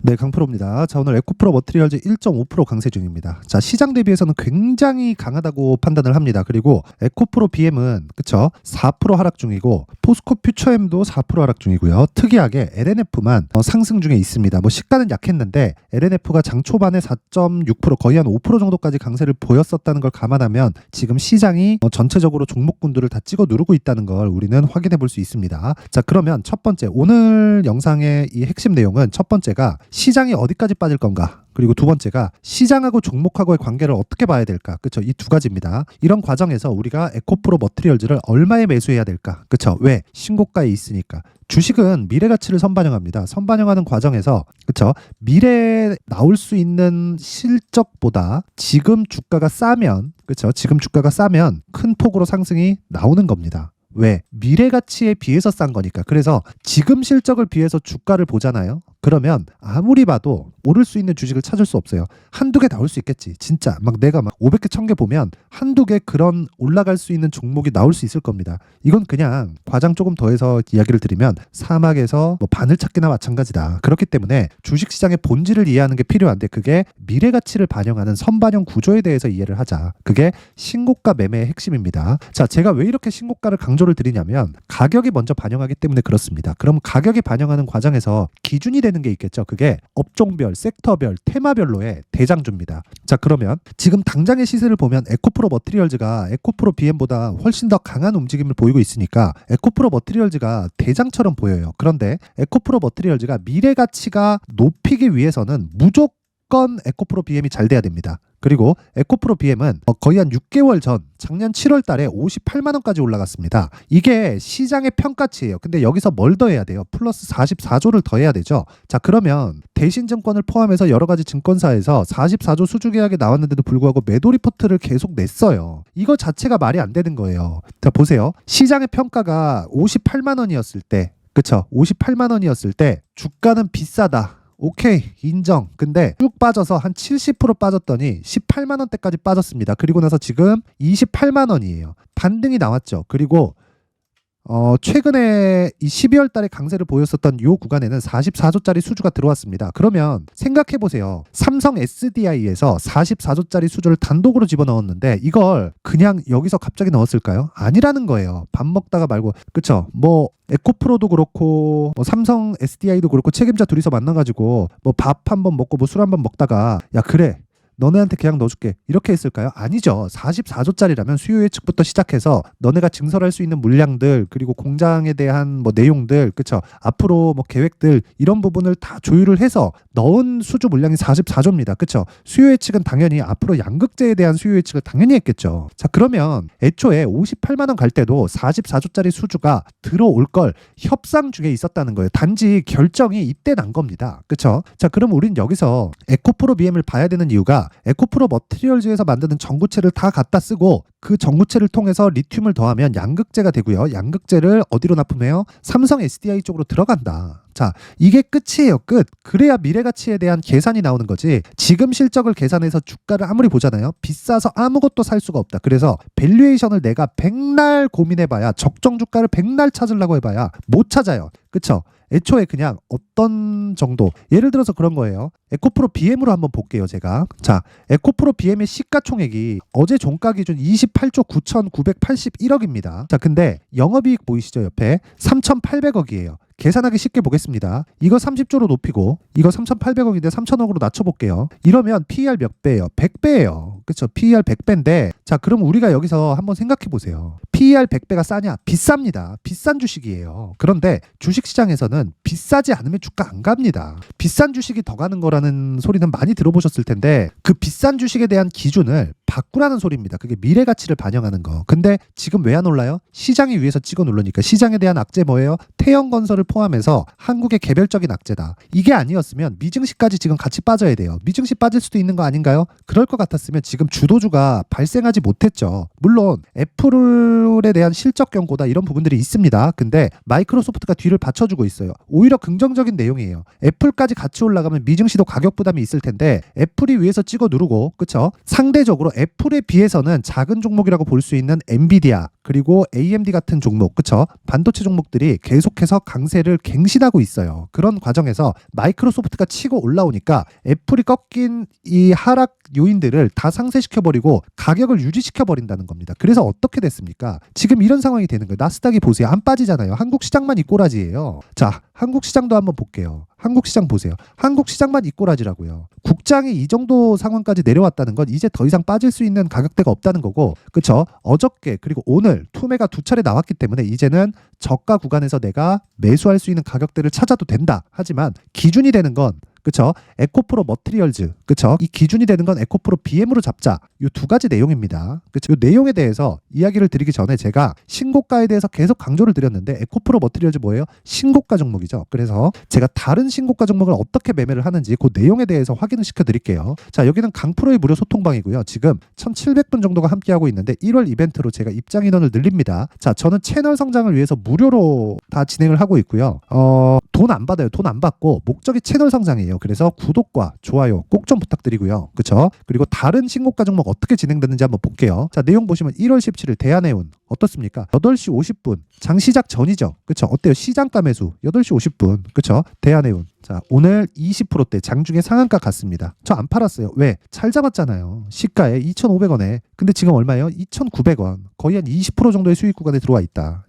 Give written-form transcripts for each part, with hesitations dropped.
네, 강프로입니다. 자, 오늘 에코프로 머티리얼즈 1.5% 강세 중입니다. 자, 시장 대비해서는 굉장히 강하다고 판단을 합니다. 그리고 에코프로 BM은 그쵸? 4% 하락 중이고 포스코 퓨처엠도 4% 하락 중이고요. 특이하게 LNF만 상승 중에 있습니다. 뭐 시가는 약했는데 LNF가 장 초반에 4.6% 거의 한 5% 정도까지 강세를 보였었다는 걸 감안하면 지금 시장이 전체적으로 종목군들을 다 찍어 누르고 있다는 걸 우리는 확인해 볼 수 있습니다. 자, 그러면 첫 번째 오늘 영상의 이 핵심 내용은 첫 번째가 시장이 어디까지 빠질 건가? 그리고 두 번째가 시장하고 종목하고의 관계를 어떻게 봐야 될까? 그쵸? 이 두 가지입니다. 이런 과정에서 우리가 에코프로 머티리얼즈를 얼마에 매수해야 될까? 그쵸? 왜? 신고가에 있으니까. 주식은 미래 가치를 선반영합니다. 선반영하는 과정에서 그쵸? 미래에 나올 수 있는 실적보다 지금 주가가 싸면 그쵸? 지금 주가가 싸면 큰 폭으로 상승이 나오는 겁니다. 왜? 미래 가치에 비해서 싼 거니까. 그래서 지금 실적을 비해서 주가를 보잖아요. 그러면 아무리 봐도 오를 수 있는 주식을 찾을 수 없어요. 한두 개 나올 수 있겠지. 진짜 막 내가 막 500개 1000개 보면 한두 개 그런 올라갈 수 있는 종목이 나올 수 있을 겁니다. 이건 그냥 과장 조금 더해서 이야기를 드리면 사막에서 뭐 바늘 찾기나 마찬가지다. 그렇기 때문에 주식시장의 본질을 이해하는 게 필요한데 그게 미래 가치를 반영하는 선반영 구조에 대해서 이해를 하자. 그게 신고가 매매의 핵심입니다. 자, 제가 왜 이렇게 신고가를 강조를 드리냐면 가격이 먼저 반영하기 때문에 그렇습니다. 그럼 가격이 반영하는 과정에서 기준이 되는 게 있겠죠. 그게 업종별, 섹터별, 테마별로의 대장주입니다. 자, 그러면 지금 당장의 시세를 보면 에코프로 머티리얼즈가 에코프로 BM보다 훨씬 더 강한 움직임을 보이고 있으니까 에코프로 머티리얼즈가 대장처럼 보여요. 그런데 에코프로 머티리얼즈가 미래 가치가 높이기 위해서는 무조건 에코프로 BM이 잘 돼야 됩니다. 그리고 에코프로 BM은 거의 한 6개월 전 작년 7월 달에 58만 원까지 올라갔습니다. 이게 시장의 평가치예요. 근데 여기서 뭘 더해야 돼요? 플러스 44조를 더해야 되죠. 자, 그러면 대신증권을 포함해서 여러 가지 증권사에서 44조 수주 계약이 나왔는데도 불구하고 매도 리포트를 계속 냈어요. 이거 자체가 말이 안 되는 거예요. 자, 보세요. 시장의 평가가 58만 원이었을 때 그쵸? 58만 원이었을 때 주가는 비싸다. 오케이, 인정. 근데 쭉 빠져서 한 70% 빠졌더니 18만 원대까지 빠졌습니다. 그리고 나서 지금 28만 원이에요. 반등이 나왔죠. 그리고 최근에 이 12월 달에 강세를 보였었던 이 구간에는 44조짜리 수주가 들어왔습니다. 그러면 생각해 보세요. 삼성 SDI에서 44조짜리 수주를 단독으로 집어넣었는데 이걸 그냥 여기서 갑자기 넣었을까요? 아니라는 거예요. 밥 먹다가 말고. 그쵸? 뭐 에코프로도 그렇고 뭐 삼성 SDI도 그렇고 책임자 둘이서 만나가지고 뭐 밥 한번 먹고 뭐 술 한번 먹다가 야 그래 너네한테 그냥 넣어줄게 이렇게 했을까요? 아니죠. 44조짜리라면 수요 예측부터 시작해서 너네가 증설할 수 있는 물량들 그리고 공장에 대한 뭐 내용들 그쵸? 앞으로 뭐 계획들 이런 부분을 다 조율을 해서 넣은 수주 물량이 44조입니다. 그쵸? 수요 예측은 당연히 앞으로 양극재에 대한 수요 예측을 당연히 했겠죠. 자, 그러면 애초에 58만 원 갈 때도 44조짜리 수주가 들어올 걸 협상 중에 있었다는 거예요. 단지 결정이 이때 난 겁니다. 그쵸? 자, 그럼 우린 여기서 에코프로 BM을 봐야 되는 이유가 에코프로 머티리얼즈에서 만드는 전구체를 다 갖다 쓰고 그 전구체를 통해서 리튬을 더하면 양극재가 되고요. 양극재를 어디로 납품해요? 삼성 SDI 쪽으로 들어간다. 자, 이게 끝이에요. 끝. 그래야 미래 가치에 대한 계산이 나오는 거지. 지금 실적을 계산해서 주가를 아무리 보잖아요. 비싸서 아무것도 살 수가 없다. 그래서 밸류에이션을 내가 백날 고민해봐야 적정 주가를 백날 찾으려고 해봐야 못 찾아요. 그쵸? 애초에 그냥 어떤 정도 예를 들어서 그런 거예요. 에코프로 BM으로 한번 볼게요. 제가 자 에코프로 BM의 시가총액이 어제 종가 기준 28조 9,981억입니다. 자, 근데 영업이익 보이시죠? 옆에 3,800억이에요. 계산하기 쉽게 보겠습니다. 이거 30조로 높이고 이거 3,800억인데 3,000억으로 낮춰볼게요. 이러면 PER 몇 배예요? 100배예요. 그쵸? PER 100배인데 자, 그럼 우리가 여기서 한번 생각해 보세요. PER 100배가 싸냐? 비쌉니다. 비싼 주식이에요. 그런데 주식시장에서는 비싸지 않으면 주가 안 갑니다. 비싼 주식이 더 가는 거라는 소리는 많이 들어보셨을 텐데 그 비싼 주식에 대한 기준을 바꾸라는 소리입니다. 그게 미래 가치를 반영하는 거. 근데 지금 왜 안 올라요? 시장이 위에서 찍어 누르니까. 시장에 대한 악재 뭐예요? 태형건설을 포함해서 한국의 개별적인 악재다. 이게 아니었으면 미증시까지 지금 같이 빠져야 돼요. 미증시 빠질 수도 있는 거 아닌가요? 그럴 것 같았으면 지금 주도주가 발생하지 못했죠. 물론 애플에 대한 실적 경고다 이런 부분들이 있습니다. 근데 마이크로소프트가 뒤를 받쳐주고 있어요. 오히려 긍정적인 내용이에요. 애플까지 같이 올라가면 미증시도 가격 부담이 있을 텐데 애플이 위에서 찍어 누르고 그쵸? 상대적으로 애플에 비해서는 작은 종목이라고 볼 수 있는 엔비디아 그리고 AMD 같은 종목, 그쵸? 반도체 종목들이 계속해서 강세를 갱신하고 있어요. 그런 과정에서 마이크로소프트가 치고 올라오니까 애플이 꺾인 이 하락 요인들을 다 상쇄시켜버리고 가격을 유지시켜버린다는 겁니다. 그래서 어떻게 됐습니까? 지금 이런 상황이 되는 거예요. 나스닥이 보세요. 안 빠지잖아요. 한국 시장만 이 꼬라지예요. 자, 한국 시장도 한번 볼게요. 한국 시장 보세요. 한국 시장만 이 꼬라지라고요. 국장이 이 정도 상황까지 내려왔다는 건 이제 더 이상 빠질 수 있는 가격대가 없다는 거고, 그쵸? 어저께 그리고 오늘 투매가 2차례 나왔기 때문에 이제는 저가 구간에서 내가 매수할 수 있는 가격대를 찾아도 된다. 하지만 기준이 되는 건, 그쵸? 에코프로 머티리얼즈, 그쵸? 이 기준이 되는 건 에코프로 BM으로 잡자. 이 두 가지 내용입니다. 그쵸? 이 내용에 대해서 이야기를 드리기 전에 제가 신고가에 대해서 계속 강조를 드렸는데, 에코프로 머티리얼즈 뭐예요? 신고가 종목이죠. 그래서 제가 다른 신고가 종목을 어떻게 매매를 하는지 그 내용에 대해서 확인을 시켜드릴게요. 자, 여기는 강프로의 무료 소통방이고요. 지금 1700분 정도가 함께하고 있는데 1월 이벤트로 제가 입장 인원을 늘립니다. 자, 저는 채널 성장을 위해서 무료로 다 진행을 하고 있고요. 돈 안 받아요. 돈 안 받고 목적이 채널 성장이에요. 그래서 구독과 좋아요 꼭 좀 부탁드리고요. 그쵸? 그리고 다른 신고가 종목 어떻게 진행되는지 한번 볼게요. 자, 내용 보시면 1월 17일 대한해운 어떻습니까? 8시 50분 장 시작 전이죠. 그쵸? 어때요? 시장가 매수 8시 50분. 그쵸? 대한해운. 자, 오늘 20%대 장중에 상한가 갔습니다. 저 안 팔았어요. 왜? 잘 잡았잖아요. 시가에 2,500원에. 근데 지금 얼마예요? 2,900원. 거의 한 20% 정도의 수익 구간에 들어와 있다.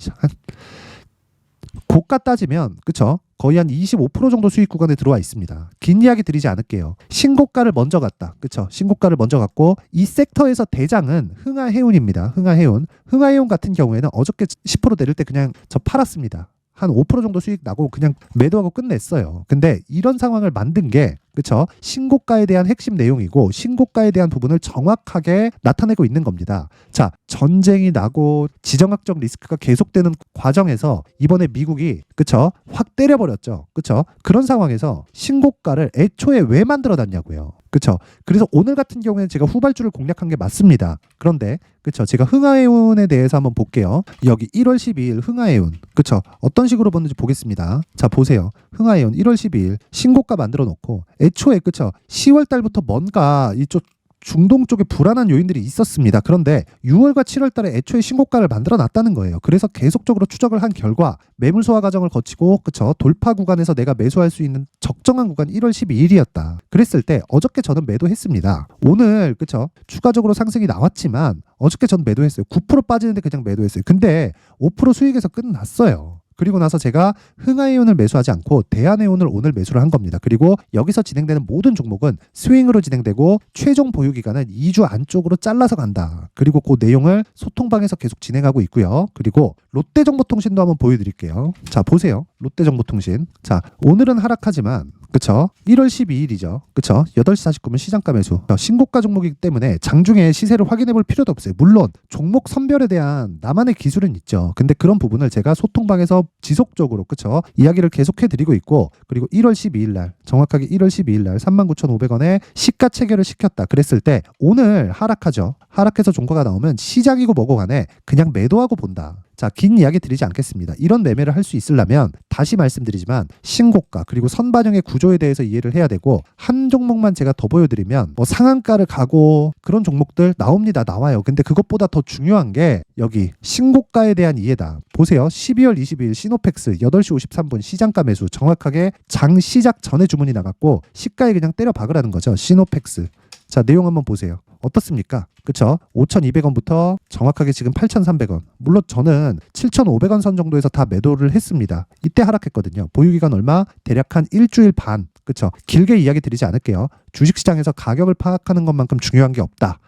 고가 따지면, 그쵸? 거의 한 25% 정도 수익 구간에 들어와 있습니다. 긴 이야기 드리지 않을게요. 신고가를 먼저 갔다. 그쵸? 신고가를 먼저 갔고, 이 섹터에서 대장은 흥하해운입니다. 흥하해운. 흥하해운 같은 경우에는 어저께 10% 내릴 때 그냥 저 팔았습니다. 한 5% 정도 수익 나고 그냥 매도하고 끝냈어요. 근데 이런 상황을 만든 게, 그쵸? 신고가에 대한 핵심 내용이고 신고가에 대한 부분을 정확하게 나타내고 있는 겁니다. 자, 전쟁이 나고 지정학적 리스크가 계속되는 과정에서 이번에 미국이, 그쵸? 확 때려버렸죠. 그쵸? 그런 상황에서 신고가를 애초에 왜 만들어놨냐고요. 그쵸? 그래서 오늘 같은 경우에는 제가 후발주를 공략한 게 맞습니다. 그런데, 그쵸? 제가 흥하해운에 대해서 한번 볼게요. 여기 1월 12일 흥하해운. 그쵸? 어떤 식으로 보는지 보겠습니다. 자, 보세요. 흥하해운 1월 12일 신고가 만들어 놓고 애초에, 그쵸? 10월 달부터 뭔가 이쪽 중동 쪽에 불안한 요인들이 있었습니다. 그런데 6월과 7월 달에 애초에 신고가를 만들어 놨다는 거예요. 그래서 계속적으로 추적을 한 결과 매물 소화 과정을 거치고, 그쵸? 돌파 구간에서 내가 매수할 수 있는 적정한 구간 1월 12일이었다. 그랬을 때 어저께 저는 매도했습니다. 오늘, 그쵸? 추가적으로 상승이 나왔지만 어저께 저는 매도했어요. 9% 빠지는데 그냥 매도했어요. 근데 5% 수익에서 끝났어요. 그리고 나서 제가 흥하해운을 매수하지 않고 대한해운을 오늘 매수를 한 겁니다. 그리고 여기서 진행되는 모든 종목은 스윙으로 진행되고 최종 보유 기간은 2주 안쪽으로 잘라서 간다. 그리고 그 내용을 소통방에서 계속 진행하고 있고요. 그리고 롯데정보통신도 한번 보여드릴게요. 자, 보세요. 롯데정보통신. 자, 오늘은 하락하지만, 그쵸? 1월 12일이죠. 그쵸? 8시 49분 시장가 매수. 신고가 종목이기 때문에 장중에 시세를 확인해 볼 필요도 없어요. 물론 종목 선별에 대한 나만의 기술은 있죠. 근데 그런 부분을 제가 소통방에서 지속적으로, 그쵸? 이야기를 계속해 드리고 있고, 그리고 1월 12일 날, 정확하게 1월 12일 날 39,500원에 시가 체결을 시켰다. 그랬을 때 오늘 하락하죠. 하락해서 종가가 나오면 시장이고 뭐고 간에 그냥 매도하고 본다. 자, 긴 이야기 드리지 않겠습니다. 이런 매매를 할 수 있으려면 다시 말씀드리지만 신고가 그리고 선반영의 구조에 대해서 이해를 해야 되고, 한 종목만 제가 더 보여드리면 뭐 상한가를 가고 그런 종목들 나옵니다. 나와요. 근데 그것보다 더 중요한 게 여기 신고가에 대한 이해다. 보세요. 12월 22일 시노펙스 8시 53분 시장가 매수, 정확하게 장 시작 전에 주문이 나갔고 시가에 그냥 때려 박으라는 거죠. 시노펙스. 자, 내용 한번 보세요. 어떻습니까? 그쵸? 5,200원부터 정확하게 지금 8,300원. 물론 저는 7,500원 선 정도에서 다 매도를 했습니다. 이때 하락했거든요. 보유기간 얼마? 대략 한 일주일 반. 그쵸? 길게 이야기 드리지 않을게요. 주식시장에서 가격을 파악하는 것만큼 중요한 게 없다.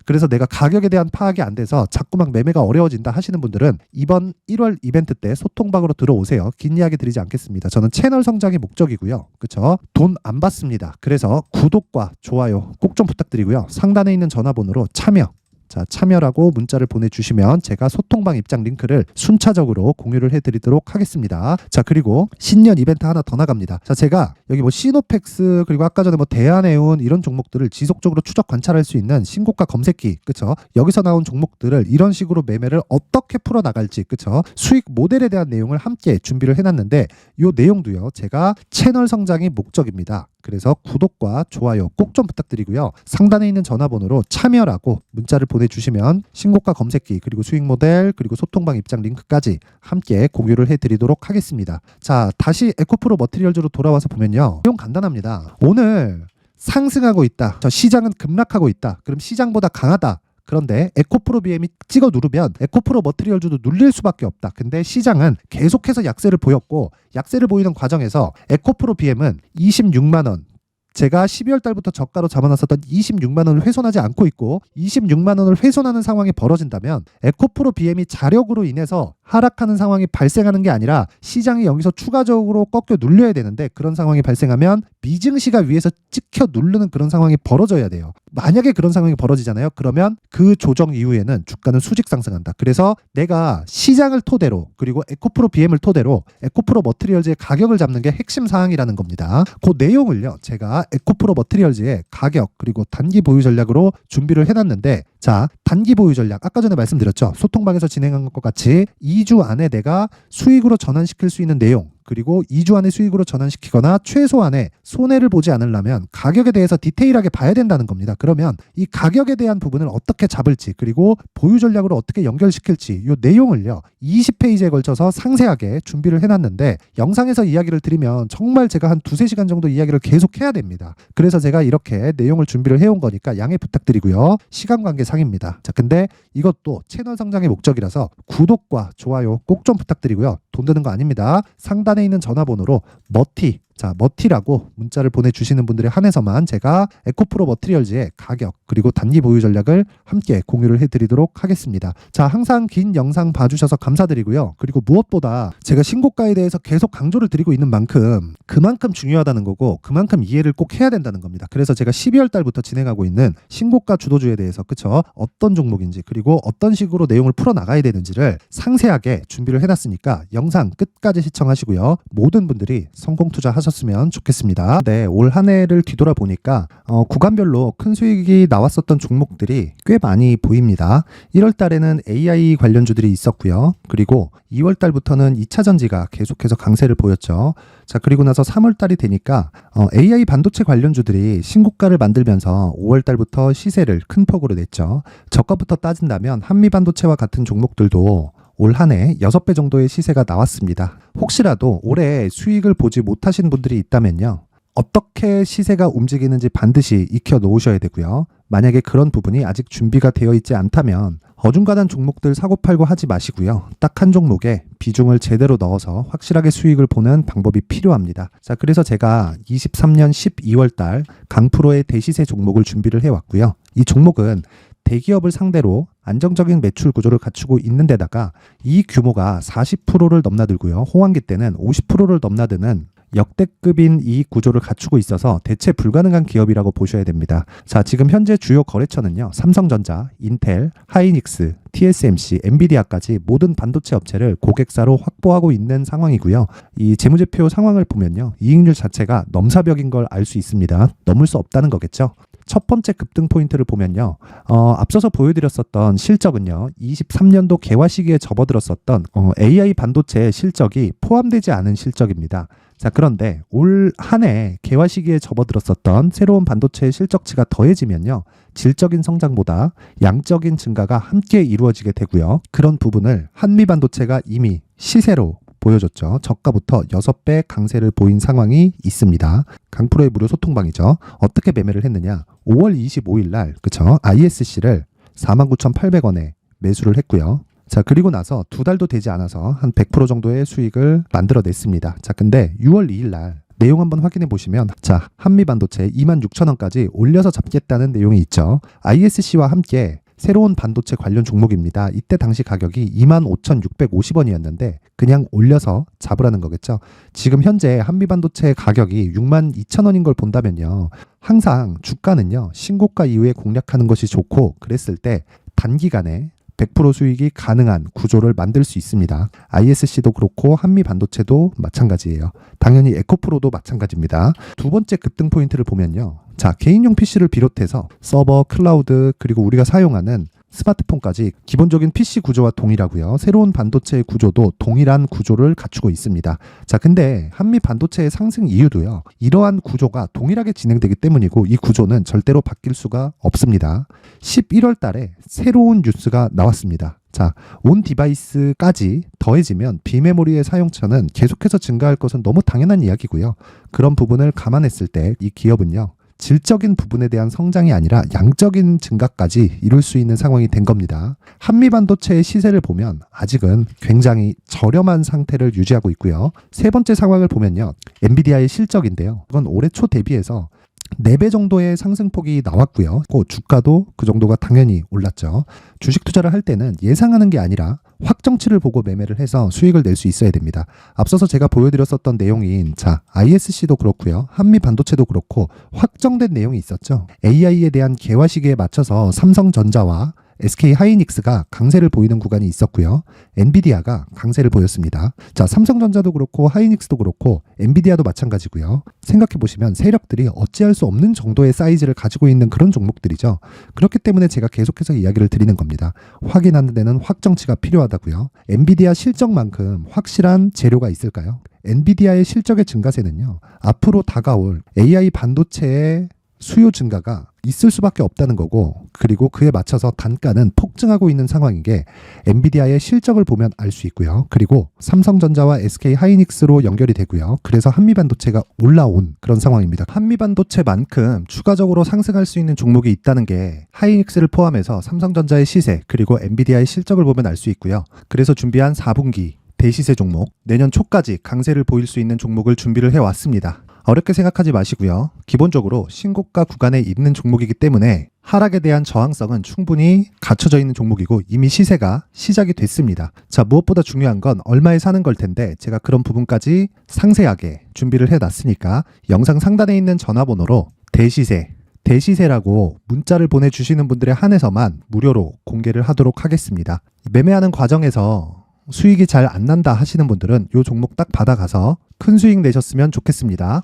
그래서 내가 가격에 대한 파악이 안 돼서 자꾸 막 매매가 어려워진다 하시는 분들은 이번 1월 이벤트 때 소통방으로 들어오세요. 긴 이야기 드리지 않겠습니다. 저는 채널 성장이 목적이고요. 그쵸? 돈 안 받습니다. 그래서 구독과 좋아요 꼭 좀 부탁드리고요. 상단에 있는 전화번호로 참여. 자, 참여라고 문자를 보내주시면 제가 소통방 입장 링크를 순차적으로 공유를 해드리도록 하겠습니다. 자, 그리고 신년 이벤트 하나 더 나갑니다. 자, 제가 여기 뭐 시노펙스 그리고 아까 전에 뭐 대한해운 이런 종목들을 지속적으로 추적 관찰할 수 있는 신고가 검색기, 그쵸? 여기서 나온 종목들을 이런 식으로 매매를 어떻게 풀어나갈지, 그쵸? 수익 모델에 대한 내용을 함께 준비를 해놨는데 이 내용도요, 제가 채널 성장이 목적입니다. 그래서 구독과 좋아요 꼭 좀 부탁드리고요. 상단에 있는 전화번호로 참여라고 문자를 보내주시면 신고가 검색기 그리고 수익 모델 그리고 소통방 입장 링크까지 함께 공유를 해드리도록 하겠습니다. 자, 다시 에코프로 머티리얼즈로 돌아와서 보면요. 내용 간단합니다. 오늘 상승하고 있다. 저 시장은 급락하고 있다. 그럼 시장보다 강하다. 그런데 에코프로 BM이 찍어 누르면 에코프로 머티리얼즈도 눌릴 수밖에 없다. 근데 시장은 계속해서 약세를 보였고 약세를 보이는 과정에서 에코프로 BM은 26만 원 제가 12월 달부터 저가로 잡아놨었던 26만 원을 훼손하지 않고 있고 26만 원을 훼손하는 상황이 벌어진다면 에코프로 BM이 자력으로 인해서 하락하는 상황이 발생하는 게 아니라 시장이 여기서 추가적으로 꺾여 눌려야 되는데 그런 상황이 발생하면 미증시가 위에서 찍혀 누르는 그런 상황이 벌어져야 돼요. 만약에 그런 상황이 벌어지잖아요. 그러면 그 조정 이후에는 주가는 수직 상승한다. 그래서 내가 시장을 토대로 그리고 에코프로 BM을 토대로 에코프로 머티리얼즈의 가격을 잡는 게 핵심 사항이라는 겁니다. 그 내용을요. 제가 에코프로 머티리얼즈의 가격 그리고 단기 보유 전략으로 준비를 해놨는데 자, 단기 보유 전략 아까 전에 말씀드렸죠. 소통방에서 진행한 것 같이 2주 안에 내가 수익으로 전환시킬 수 있는 내용 그리고 2주 안에 수익으로 전환시키거나 최소한의 손해를 보지 않으려면 가격에 대해서 디테일하게 봐야 된다는 겁니다. 그러면 이 가격에 대한 부분을 어떻게 잡을지 그리고 보유 전략으로 어떻게 연결시킬지 이 내용을요. 20페이지에 걸쳐서 상세하게 준비를 해놨는데 영상에서 이야기를 드리면 정말 제가 한 2-3시간 정도 이야기를 계속 해야 됩니다. 그래서 제가 이렇게 내용을 준비를 해온 거니까 양해 부탁드리고요. 시간 관계상입니다. 자, 근데 이것도 채널 성장의 목적이라서 구독과 좋아요 꼭 좀 부탁드리고요. 돈 드는 거 아닙니다. 상단에 있는 전화번호로 머티라고 문자를 보내주시는 분들에 한해서만 제가 에코프로 머티리얼즈의 가격 그리고 단기 보유 전략을 함께 공유를 해드리도록 하겠습니다. 자, 항상 긴 영상 봐주셔서 감사드리고요. 그리고 무엇보다 제가 신고가에 대해서 계속 강조를 드리고 있는 만큼 그만큼 중요하다는 거고 그만큼 이해를 꼭 해야 된다는 겁니다. 그래서 제가 12월 달부터 진행하고 있는 신고가 주도주에 대해서 그쵸? 어떤 종목인지 그리고 어떤 식으로 내용을 풀어나가야 되는지를 상세하게 준비를 해놨으니까 영상 끝까지 시청하시고요. 모든 분들이 성공 투자하셨으면 좋겠습니다. 네, 올 한 해를 뒤돌아보니까 구간별로 큰 수익이 나왔었던 종목들이 꽤 많이 보입니다. 1월 달에는 AI 관련주들이 있었고요. 그리고 2월 달부터는 2차 전지가 계속해서 강세를 보였죠. 자, 그리고 나서 3월 달이 되니까 AI 반도체 관련주들이 신고가를 만들면서 5월 달부터 시세를 큰 폭으로 냈죠. 저가부터 따진다면 한미 반도체와 같은 종목들도 올 한 해 6배 정도의 시세가 나왔습니다. 혹시라도 올해 수익을 보지 못하신 분들이 있다면요. 어떻게 시세가 움직이는지 반드시 익혀 놓으셔야 되고요. 만약에 그런 부분이 아직 준비가 되어 있지 않다면 어중간한 종목들 사고팔고 하지 마시고요. 딱 한 종목에 비중을 제대로 넣어서 확실하게 수익을 보는 방법이 필요합니다. 자, 그래서 제가 23년 12월 달 강프로의 대시세 종목을 준비를 해왔고요. 이 종목은 대기업을 상대로 안정적인 매출 구조를 갖추고 있는 데다가 이 규모가 40%를 넘나들고요. 호황기 때는 50%를 넘나드는 역대급인 이익 구조를 갖추고 있어서 대체 불가능한 기업이라고 보셔야 됩니다. 자, 지금 현재 주요 거래처는요. 삼성전자, 인텔, 하이닉스, TSMC, 엔비디아까지 모든 반도체 업체를 고객사로 확보하고 있는 상황이고요. 이 재무제표 상황을 보면요. 이익률 자체가 넘사벽인 걸 알 수 있습니다. 넘을 수 없다는 거겠죠. 첫 번째 급등 포인트를 보면요. 앞서서 보여드렸었던 실적은요. 23년도 개화 시기에 접어들었었던 AI 반도체의 실적이 포함되지 않은 실적입니다. 자, 그런데 올 한 해 개화 시기에 접어들었었던 새로운 반도체의 실적치가 더해지면요. 질적인 성장보다 양적인 증가가 함께 이루어지게 되고요. 그런 부분을 한미 반도체가 이미 시세로 보여줬죠. 저가부터 6배 강세를 보인 상황이 있습니다. 강프로의 무료 소통방이죠. 어떻게 매매를 했느냐. 5월 25일 날 그쵸? ISC를 49,800원에 매수를 했고요. 자, 그리고 나서 2달도 되지 않아서 한 100% 정도의 수익을 만들어냈습니다. 자, 근데 6월 2일 날 내용 한번 확인해 보시면 자, 한미반도체 26,000원까지 올려서 잡겠다는 내용이 있죠. ISC와 함께 새로운 반도체 관련 종목입니다. 이때 당시 가격이 25,650원이었는데 그냥 올려서 잡으라는 거겠죠. 지금 현재 한미반도체 가격이 62,000원인 걸 본다면요. 항상 주가는요. 신고가 이후에 공략하는 것이 좋고 그랬을 때 단기간에 100% 수익이 가능한 구조를 만들 수 있습니다. ISC도 그렇고 한미반도체도 마찬가지예요. 당연히 에코프로도 마찬가지입니다. 두 번째 급등 포인트를 보면요. 자, 개인용 PC를 비롯해서 서버, 클라우드 그리고 우리가 사용하는 스마트폰까지 기본적인 PC 구조와 동일하고요. 새로운 반도체의 구조도 동일한 구조를 갖추고 있습니다. 자, 근데 한미 반도체의 상승 이유도요. 이러한 구조가 동일하게 진행되기 때문이고 이 구조는 절대로 바뀔 수가 없습니다. 11월 달에 새로운 뉴스가 나왔습니다. 자, 온 디바이스까지 더해지면 비메모리의 사용처는 계속해서 증가할 것은 너무 당연한 이야기고요. 그런 부분을 감안했을 때 이 기업은요. 질적인 부분에 대한 성장이 아니라 양적인 증가까지 이룰 수 있는 상황이 된 겁니다. 한미 반도체의 시세를 보면 아직은 굉장히 저렴한 상태를 유지하고 있고요. 세 번째 상황을 보면요. 엔비디아의 실적인데요. 이건 올해 초 대비해서 4배 정도의 상승폭이 나왔고요. 그 주가도 그 정도가 당연히 올랐죠. 주식 투자를 할 때는 예상하는 게 아니라 확정치를 보고 매매를 해서 수익을 낼 수 있어야 됩니다. 앞서서 제가 보여드렸었던 내용인 ISC도 그렇고요. 한미 반도체도 그렇고 확정된 내용이 있었죠. AI에 대한 개화 시기에 맞춰서 삼성전자와 SK 하이닉스가 강세를 보이는 구간이 있었고요. 엔비디아가 강세를 보였습니다. 자, 삼성전자도 그렇고 하이닉스도 그렇고 엔비디아도 마찬가지고요. 생각해 보시면 세력들이 어찌할 수 없는 정도의 사이즈를 가지고 있는 그런 종목들이죠. 그렇기 때문에 제가 계속해서 이야기를 드리는 겁니다. 확인하는 데는 확정치가 필요하다고요. 엔비디아 실적만큼 확실한 재료가 있을까요? 엔비디아의 실적의 증가세는요. 앞으로 다가올 AI 반도체의 수요 증가가 있을 수밖에 없다는 거고, 그리고 그에 맞춰서 단가는 폭증하고 있는 상황인 게 엔비디아의 실적을 보면 알 수 있고요. 그리고 삼성전자와 SK 하이닉스로 연결이 되고요. 그래서 한미반도체가 올라온 그런 상황입니다. 한미반도체만큼 추가적으로 상승할 수 있는 종목이 있다는 게 하이닉스를 포함해서 삼성전자의 시세 그리고 엔비디아의 실적을 보면 알 수 있고요. 그래서 준비한 4분기 대시세 종목, 내년 초까지 강세를 보일 수 있는 종목을 준비를 해왔습니다. 어렵게 생각하지 마시고요. 기본적으로 신고가 구간에 있는 종목이기 때문에 하락에 대한 저항성은 충분히 갖춰져 있는 종목이고 이미 시세가 시작이 됐습니다. 자, 무엇보다 중요한 건 얼마에 사는 걸 텐데 제가 그런 부분까지 상세하게 준비를 해놨으니까 영상 상단에 있는 전화번호로 대시세라고 문자를 보내주시는 분들에 한해서만 무료로 공개를 하도록 하겠습니다. 매매하는 과정에서 수익이 잘 안 난다 하시는 분들은 이 종목 딱 받아가서 큰 수익 내셨으면 좋겠습니다.